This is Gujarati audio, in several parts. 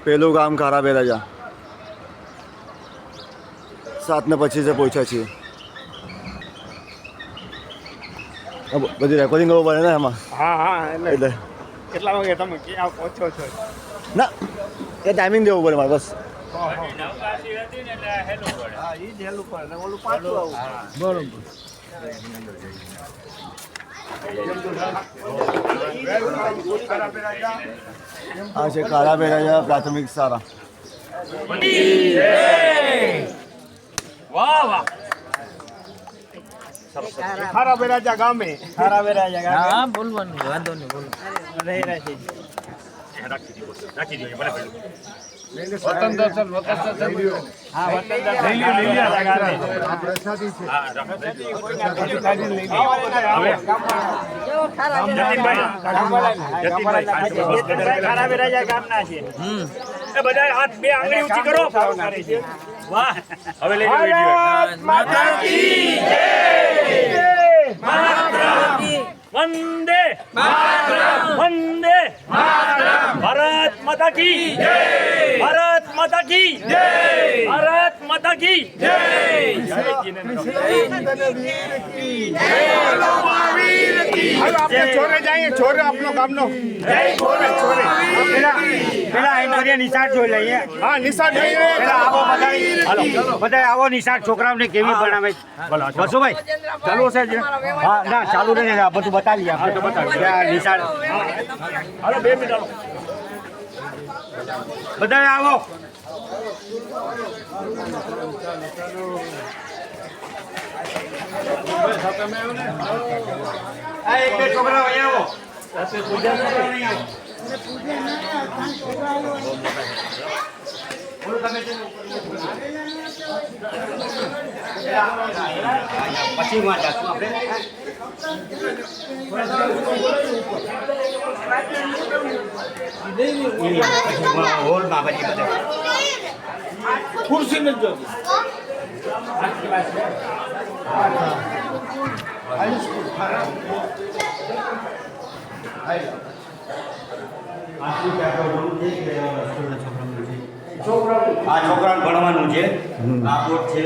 પહેલું ગામ ખારા બેરાજા 7:25 પહોંચ્યા છીએ. બધી રેકોર્ડિંગ કરવું પડે ને એમાં. હા એટલે કેટલા વાગે તમે ક્યાં પહોંચો છો? ના એ ટાઈમિંગ દેવું પડે મારે બસ. આ છે ખારા બેરાજા પ્રાથમિક શાળા. ખારા બેરાજા ગામે હા બોલવાનું વાંધો નહીં બોલો ખારા બેરાજા ગામના છે. બધા હાથ બે આંગળી ઊંચી કરો. વાહ હવે લઈ માતા કી જય વંદે વંદે ભારત માતા કી જય ભારત માતા કી જય ભારત માતા કી જય જય ચોરે જઈએ ચોરે આપનો ગામનો જય ચોરે ચોરે પેલા એ નિશાળ જોઈ લઈએ. હા નિશાળ જોઈએ. આવો બધા આવો નિશાળ છોકરાઓને કેવી ભણાવે વસુભાઈ ચાલુ છે. હા ના ચાલુ નહીં બધું બતાવીએ આપણે બતાવીએ નિશાળ. હાલો 2 મિનિટ હાલો બધા આવો. એક બે છોકરાઓ અહીંયા આવો. પછી વાંચશું આપણે. હોલમાં પછી બધા ખુરશી નથી જોતી. આ છોકરાને ભણવાનું છે. આ બોર્ડ છે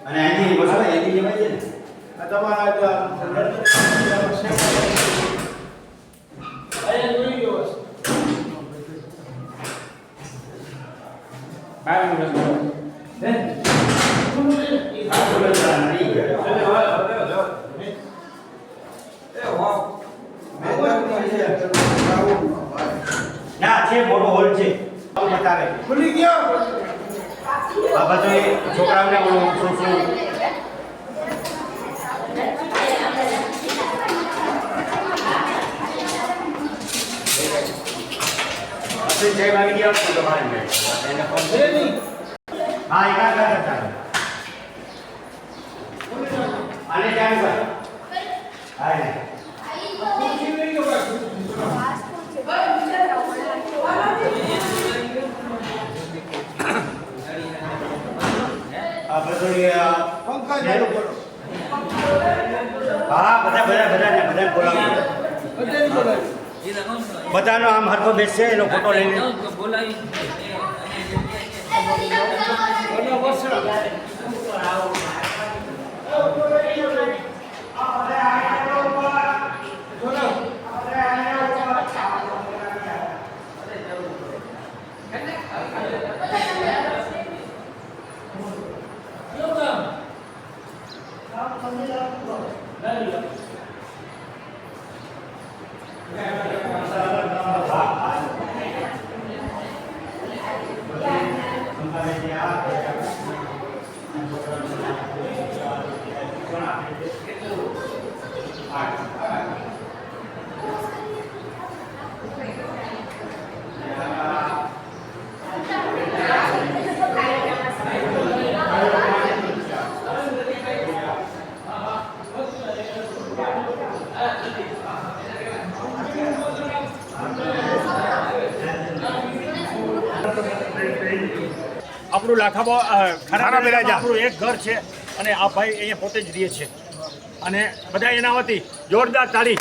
અને અહીંથી વસ્તુ અહીંથી લેવાય છે ને તમારા ના છે મોટો હોલ છે બતાવે ખુલી ગયો. આ બધું છોકરાઓને બોલું શું શું જય વાગી ગયા તો તમારે હા એકાગ્ર કરતા આને જાણ કર. હા બધાનો આમ હરખો બેસશે એનો ફોટો લઈને આપણું ખારા બેરાજા આપણું એક ઘર છે અને આ ભાઈ અહીંયા પોતે જ રહે છે અને બધા એના વતી જોરદાર તાળી.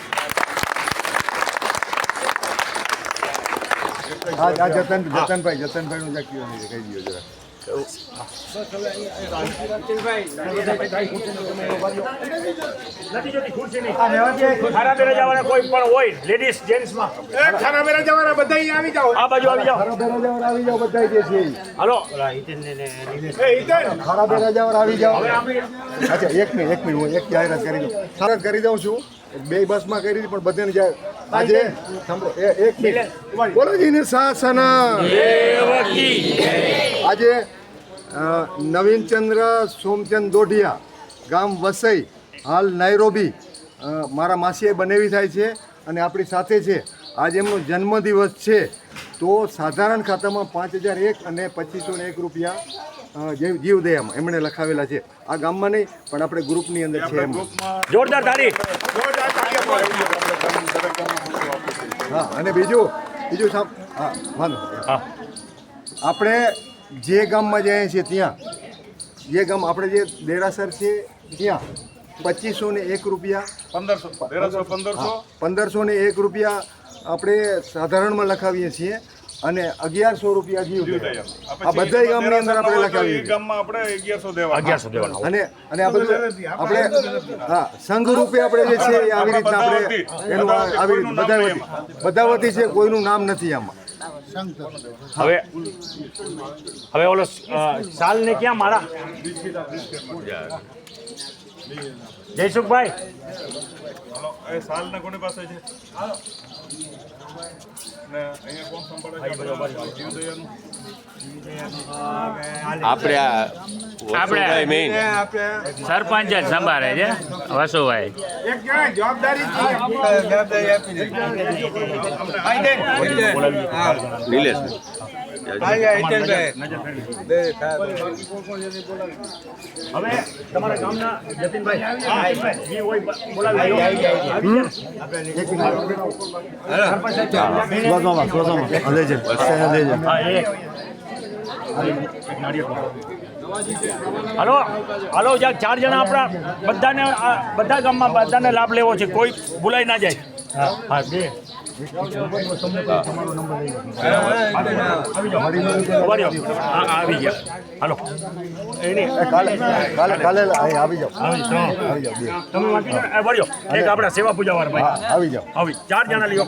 આ જતનભાઈનું જ કહી દો જરા. નથી જોતી ખુરશી નહીં. ખારા બેરા જવાના કોઈ પણ હોય લેડીઝ જેન્ટ્સમાં ખારા બેરા જવાના બધા અહીં આવી જાઓ. આ બાજુ આવી જાઓ. આવી જાઓ બધા જે છે હાલો. ખારા બે રાજાવાર આવી જાઓ. હવે આપણે અચ્છા એક મિનિટ હું એક જાહેરાત કરી દઉં. જાહેરાત કરી દઉં છું. બે બસમાં કરી હતી પણ બધાને આજે સાંભળો એક મિનિટ બોલો જીને શાસન આજે નવીનચંદ્ર સોમચંદ દોઢિયા ગામ વસઈ હાલ નાયરોબી મારા માસીએ બનેવી થાય છે અને આપણી સાથે છે. આજે એમનો જન્મદિવસ છે તો સાધારણ ખાતામાં 5001 અને 2501 રૂપિયા જીવદયામાં એમણે લખાવેલા છે. આ ગામમાં નહીં પણ આપણે ગ્રુપની અંદર છે એમાં. જોરદાર તાળી. હા અને બીજું હા વાંધો આપણે જે ગામમાં જઈએ છીએ ત્યાં જે ગામ આપણે જે દેરાસર છે ત્યાં 2501 રૂપિયા 1501 રૂપિયા આપણે સાધારણમાં લખાવીએ છીએ અને 1100 રૂપિયા જીવદયા. આ બધા ગામની અંદર આપણે લખાવીએ છીએ. ગામમાં આપણે 1100 દેવાના. અને આ બધું આપણે હા સંઘ રૂપે આપણે જે છે એ આવી રીતના આપણે એનું આવી રીતે બધા વતી છે. કોઈનું નામ નથી આમાં. હવે ઓલો સાલ ને ક્યાં મારા જયસુખભાઈ એ સાલના કોની પાસે છે ને અહીંયા કોણ સંભાળે છે જીવદયાનું? આપણે મેઇન સરપંચ જ સંભાળે છે વસુભાઈ. એક જણા જવાબદારી નિલેશ હવે તમારા ગામના જતીનભાઈ જે હોય બોલાવી લેજે હાલો હાલો જ્યાં 4 જણા આપણા બધાને બધા ગામમાં બધાને લાભ લેવો છે. કોઈ ભૂલાઈ ના જાય. હા બે આવી ગયા. હાલો કાલે આવી જાઓ તમે વળ્યો એક આપણા સેવા પૂજા વાર ભાઈ આવી જાઓ આવી 4 જણા લ્યો.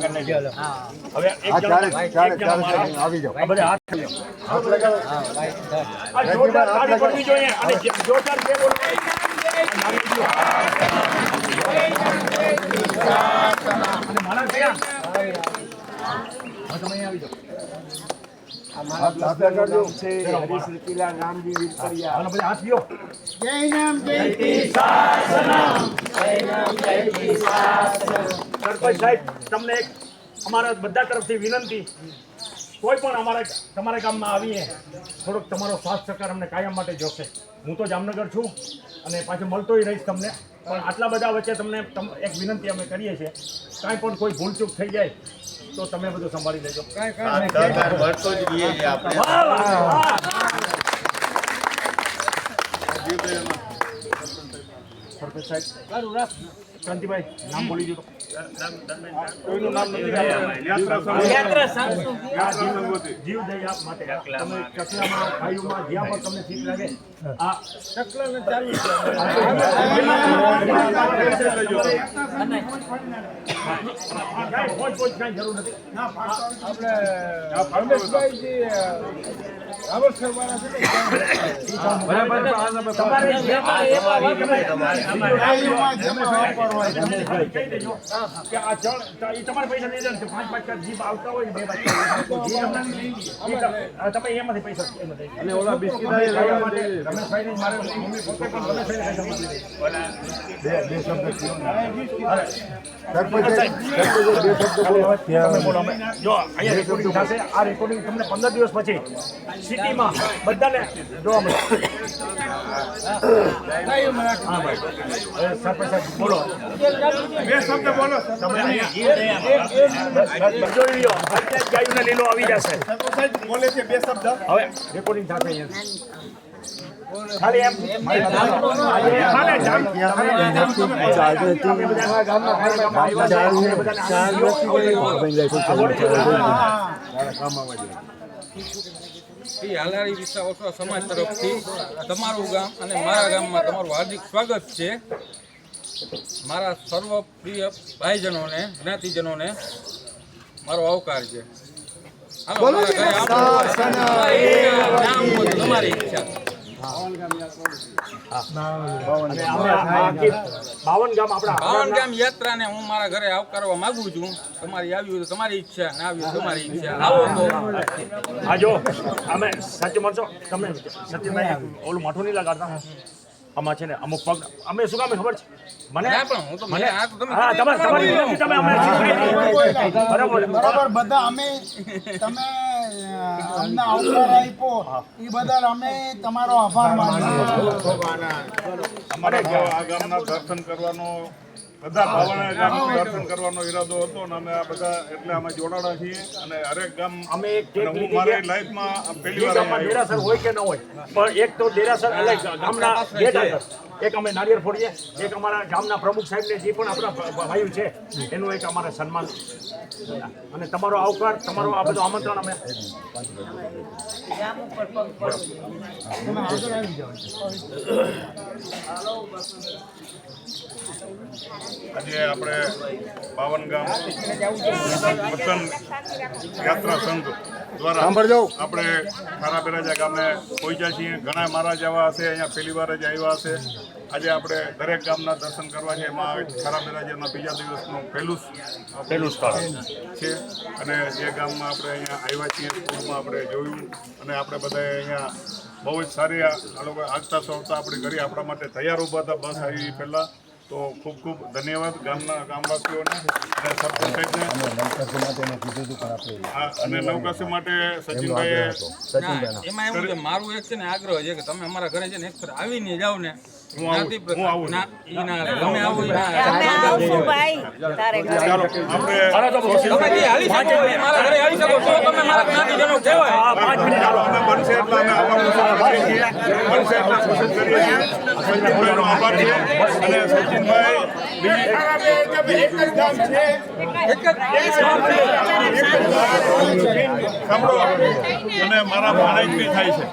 હવે એક આવી જાઓ. આ બધા હાથ આ જોરદાર તાળી પડવી જોઈએ અને જોરદાર બે બોલો. અને મારા ક્યાં તમે આવી જાઓ. સરપંચ સાહેબ તમને એક અમારા બધા તરફથી વિનંતી, કોઈ પણ તમારા ગામમાં આવીએ થોડોક તમારો સાથ સહકાર અમને કાયમ માટે જોશે. હું તો જામનગર છું અને પાછું મળતોય રહીશ તમને, પણ આટલા બધા વચ્ચે તમને એક વિનંતી અમે કરીએ છીએ, કાંઈ પણ કોઈ ભૂલચૂક થઈ જાય તો તમે બધું સંભાળી લેજો. સરપંચ સાહેબ શાંતિભાઈ નામ બોલી દીધું. કોઈનું નામ નથી. જીવદયા માટે તમે ચકલામાં ખાયુમાં જ્યાં પણ તમને ઠીક લાગે આ ચકલાને ચાલુ કાંઈ જરૂર નથી. તમારે પૈસા લઈ જાય 5 જીપ આવતા હોય 2 તમે એમાંથી પૈસા અને ઓલા બિસ્કિટ રમેશભાઈ મારે મમ્મી પોતે પણ જો અહીંયા રેકોર્ડિંગ થશે. આ રેકોર્ડિંગ તમને 15 દિવસ પછી સિટીમાં બધાને જોવા મળશે. હા ભાઈ સરપંચ સાહેબ બોલો, 2 શબ્દ બોલો. તમે જોઈ લો ગાયું લીલો આવી જશે. બોલે છે 2 શબ્દ. હવે રેકોર્ડિંગ થશે અહીંયા. ખાલી એમ ખાલે જામ શ્રી હાલારી વિસ્તાર ઓછવા સમાજ તરફથી તમારું ગામ અને મારા ગામમાં તમારું હાર્દિક સ્વાગત છે. મારા સર્વ પ્રિય ભાઈજનોને જ્ઞાતિજનોને મારો આવકાર છે. હાલો, બોલો મારા ઘરે આવો. નામ બોલો, તમારી ઈચ્છા. બાવન ગામ આપણા બાવન ગામ યાત્રાને હું મારા ઘરે આવકારવા માંગુ છું. તમારી આવી હોય તો તમારી ઈચ્છા, ના આવી હોય તો તમારી ઈચ્છા. આવો તો આ જો અમે સાચું માનશો તમે સચિનભાઈ ઓલું માઠું નહીં લગાડતા આમાં છે ને અમુક પગ અમે શું કામ ખબર છે મને ના પણ હું તો મને આ તો તમે હા તમારી વિનંતી તમે અમને બરાબર બરાબર બધા અમે તમે અમને આવકાર આપ્યો એ બદલ અમે તમારો આભાર માનીએ. અમારે આ ગામના દર્શન કરવાનો બધા ભાવના ગામનું દર્શન કરવાનો ઈરાદો હતો અને અમે આ બધા એટલે અમે જોડાણા છીએ અને હરેક ગામ અમે એક અને ટેક હું મારી લાઈફમાં પહેલી વાર અહીંયા આવ્યો. દેરાસર હોય કે ન હોય પણ એક તો દેરાસર એટલે ગામના બે ડાયર એક અમે નારિયેળ ફોડીએ એક અમારા ગામના પ્રમુખ સાહેબને જે પણ આપણા ભાઈઓ છે એનું એક અમારે સન્માન અને તમારો આવકાર તમારો આ બધું આમંત્રણ અમે આજે આપણે પાવન ગામ વતન યાત્રા સંઘ દ્વારા સાંભળજો. આપણે ખારા બેરાજા ગામે પહોંચ્યા છીએ. ઘણા મારા જેવા હશે અહીંયા પહેલી વાર જ આવ્યા હશે. આજે આપણે દરેક ગામના દર્શન કરવા છે. એમાં ખારા બેરાજાના બીજા દિવસનું પહેલું સ્થળ છે અને જે ગામમાં આપણે અહીંયા આવ્યા છીએ સ્કૂલમાં આપણે જોયું અને આપણે બધાએ અહીંયા બહુ જ સારી આ લોકો આગતા સોળતા આપણી ઘરે આપણા માટે તૈયાર ઊભા હતા બસ આવી પહેલાં. તો ખૂબ ખૂબ ધન્યવાદ ગામવાસીઓને અને સરપંચ સાહેબને અને નવકાશી માટે સચિનભાઈએ ના, એમાં એવું છે મારું એક છે ને આગ્રહ છે કે તમે અમારા ઘરે છે ને એક ફેર આવીને જાવ ને જ્ઞાતિ પ્રથા. આવું. ના, ઈ ના હાલે. તમે આવો ઈ ના હાલે. આપણે તમે જે હાલી શકો એ મારા ઘરે આવી શકો તો તમે મારા જ્ઞાતિજનો કહેવાય. અમે બનશે એટલે અમે આવવાનું કરીએ છીએ. બનશે એટલે કોશિશ કરીએ છીએ. સચિનભાઈનો આભાર છે અને સચિનભાઈ સાંભળો અને મારા ભાણેજ બી થાય છે.